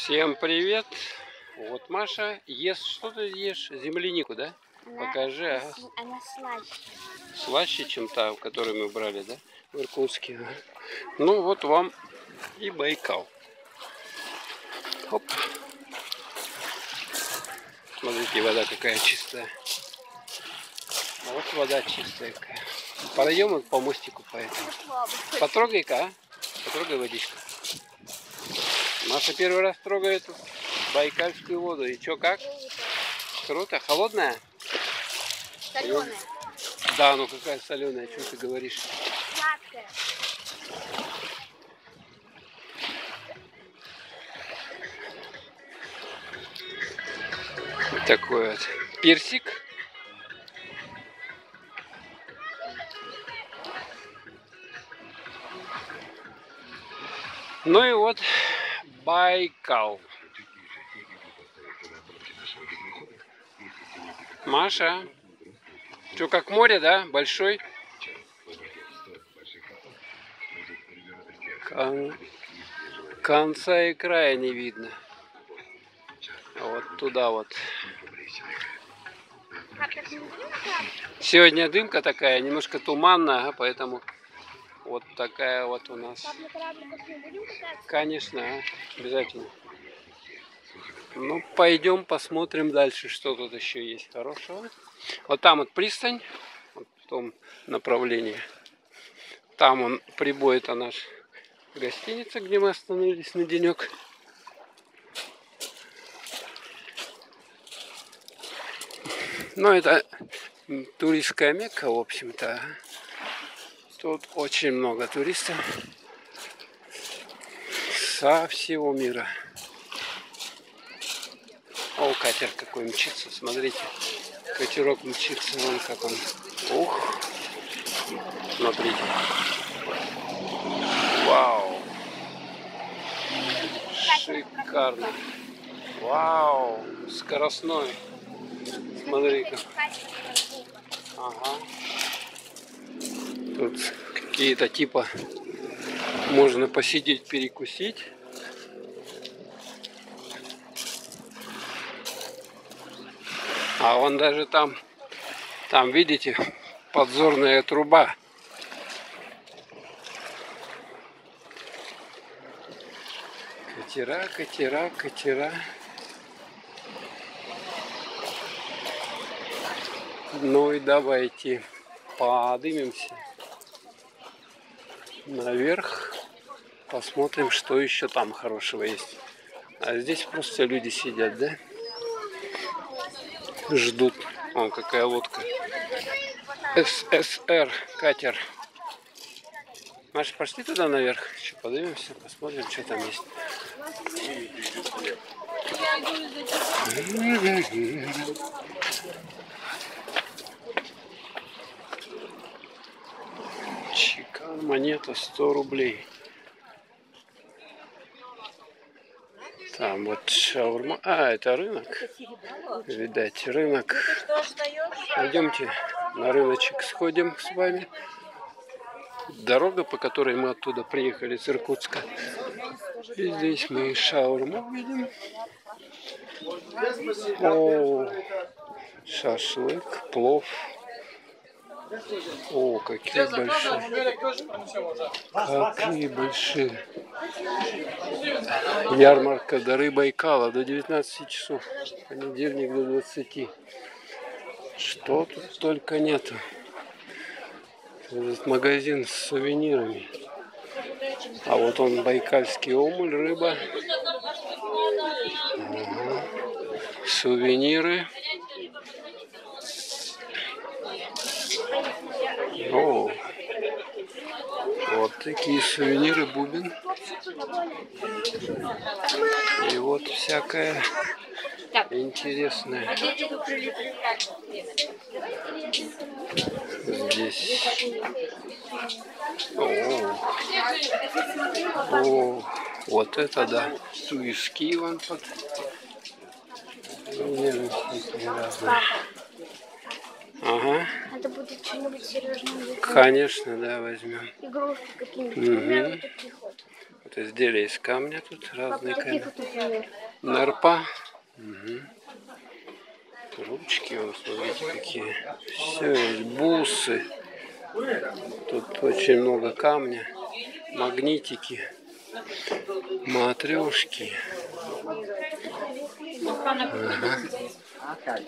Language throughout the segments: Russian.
Всем привет! Вот Маша ест, что ты ешь? Землянику, да? Покажи. Она слаще. Слаще, чем та, которую мы брали, да? В Иркутске. Ну вот вам и Байкал. Хоп. Смотрите, вода какая чистая. Вот вода чистая какая. Пройдем по мостику по этому. Потрогай-ка, а? Потрогай водичку. Маша первый раз трогает байкальскую воду. И чё, как? Круто. Холодная? Соленая. Да, ну какая соленая, что ты говоришь? Сладкая. Вот такой вот персик. Ну и вот Байкал. Маша. Что, как море, да? Большой? Конца и края не видно. Вот туда вот. Сегодня дымка такая, немножко туманная, поэтому вот такая вот у нас. Конечно, обязательно. Ну, пойдем посмотрим дальше, что тут еще есть хорошего. Вот там вот пристань, вот в том направлении. Там он прибой, это наш гостиница, где мы остановились на денек. Ну, это туристская Мекка, в общем-то. Тут очень много туристов со всего мира. О, катер какой мчится, смотрите. Катерок мчится, вон как он. Ух, смотрите. Вау. Шикарно. Вау, скоростной. Смотри-ка. Ага. Тут какие-то типа можно посидеть, перекусить. А вон даже там видите, подзорная труба. Катера, катера, катера. Ну и давайте поднимемся наверх, посмотрим, что еще там хорошего есть. А здесь просто люди сидят, да? Ждут. О, какая лодка. ССР катер. Маша, пошли туда наверх. Еще поднимемся, посмотрим, что там есть. Чекан, монета 100 рублей. Там вот шаурма. А, это рынок. Видать, рынок. Пойдемте на рыночек сходим с вами. Дорога, по которой мы оттуда приехали, с Иркутска. И здесь мы шаурму видим. О, шашлык, плов. О, какие большие. Какие большие. Ярмарка дары Байкала до 19 часов. Понедельник до 20. Что тут только нету. Этот магазин с сувенирами. А вот он байкальский омуль, рыба. Ага. Сувениры. О, вот такие сувениры, бубен. И вот всякое интересное. Здесь. О, вот это да. Туиски вон под. Ага. Надо будет что-нибудь серьезное. Конечно, да, возьмем. Игрушки какие-нибудь. Вот таких вот. Вот изделия из камня тут разные Какие камни. тут, например? Нарпа. Угу. Ручки, вот смотрите какие. Все есть бусы. Тут очень много камня. Магнитики. Матрешки. Ага.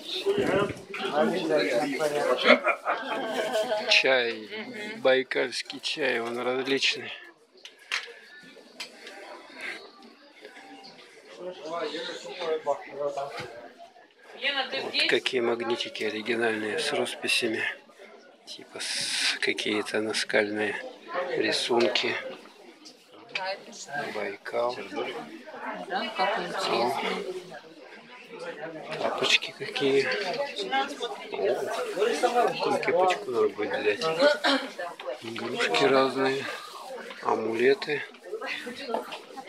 Чай. Байкальский чай. Он различный. Вот какие магнитики оригинальные с росписями. Типа какие-то наскальные рисунки. Байкал. О, тапочки какие. О, такую кепочку надо будет взять. Игрушки разные. Амулеты.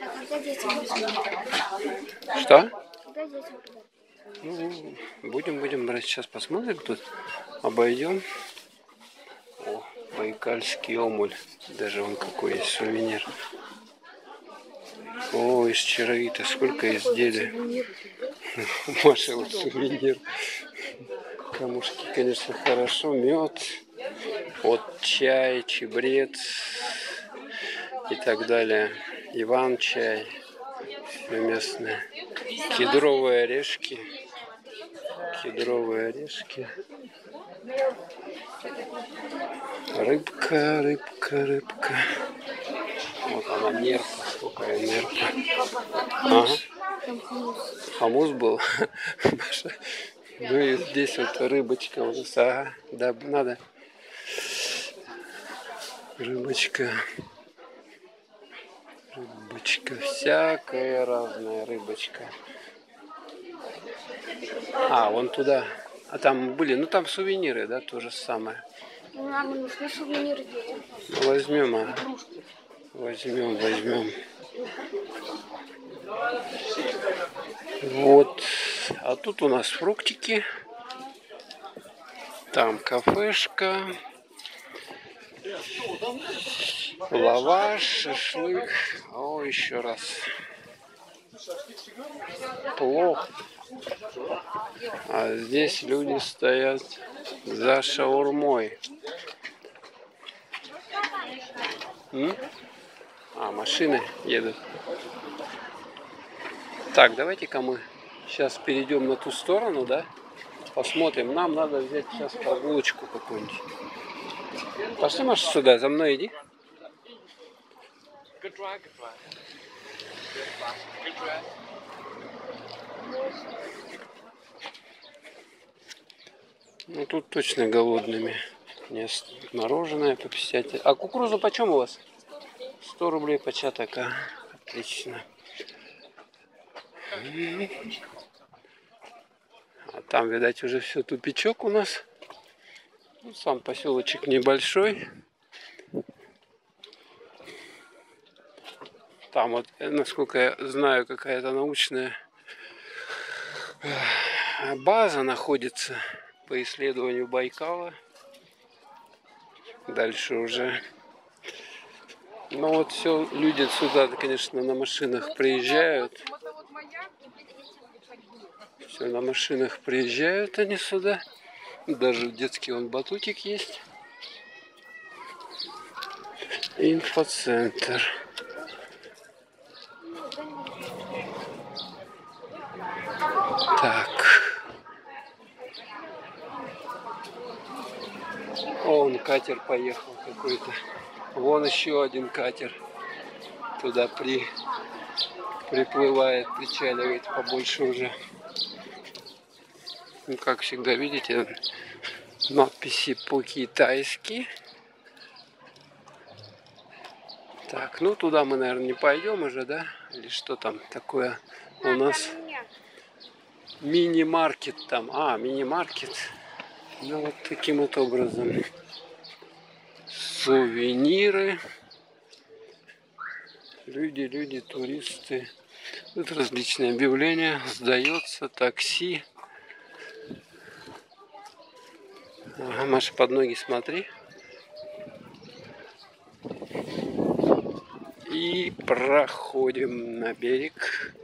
Когда детям подарок? Что? Когда детям подарок? Ну, будем брать. Сейчас посмотрим тут. Обойдем. О, байкальский омуль. Даже он какой есть сувенир. О, из черовита. Сколько изделий. Маша, вот сувенир. Камушки, конечно, хорошо. Мед. Вот чай, чебрец и так далее. Иван-чай. Все местное. Кедровые орешки. Кедровые орешки. Рыбка, рыбка, рыбка. Вот она, нерпа. Сколько нерпа. Ага. Хомус был. Ну и здесь вот рыбочка у нас. Ага, да, надо. Рыбочка. Рыбочка. Всякая разная рыбочка. А, вон туда. А там были, ну там сувениры, да, то же самое. Ну, нам нужны сувениры детям. Ну, возьмем, а. Возьмем. Вот. А тут у нас фруктики. Там кафешка. Лаваш, шашлык. О, еще раз. Плов. А здесь люди стоят за шаурмой. А, машины едут. Так, давайте-ка мы сейчас перейдем на ту сторону, да? Посмотрим. Нам надо взять сейчас прогулочку какую-нибудь. Пошли, Маша, сюда, за мной иди. Ну тут точно голодными. Нет, мороженое по 50. А кукуруза почем у вас? 100 рублей початок. А, отлично. А там, видать, уже все тупичок у нас. Ну, сам поселочек небольшой. Там вот, насколько я знаю, какая-то научная база находится по исследованию Байкала. Дальше уже. Ну вот все, люди сюда, конечно, на машинах приезжают. Все, на машинах приезжают они сюда. Даже детский вон батутик есть. Инфоцентр. Так. О, вон катер поехал какой-то. Вон еще один катер. Туда приплывает, причаливает побольше уже. Ну, как всегда, видите, надписи по-китайски. Так, ну туда мы, наверное, не пойдем уже, да? Или что там такое у нас? Мини-маркет там. А, мини-маркет. Ну, вот таким вот образом. Сувениры. Люди, туристы. Тут различные объявления. Сдается такси. Ага, Маша, под ноги смотри. И проходим на берег.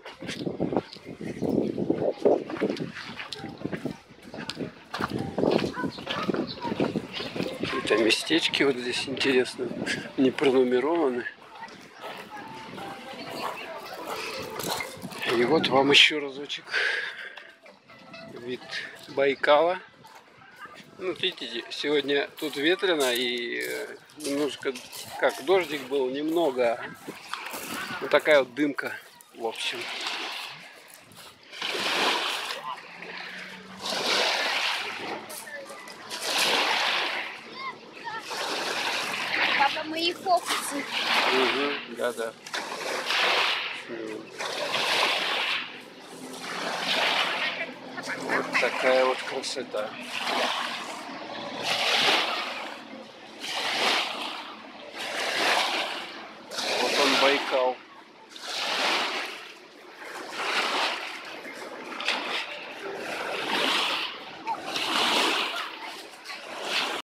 Какие-то местечки вот здесь интересно, не пронумерованы. И вот вам еще разочек вид Байкала. Ну, видите, сегодня тут ветрено и немножко, как дождик был, немного. Вот такая вот дымка, в общем. Папа, мои фокусы. Угу, да-да. Вот такая вот красота.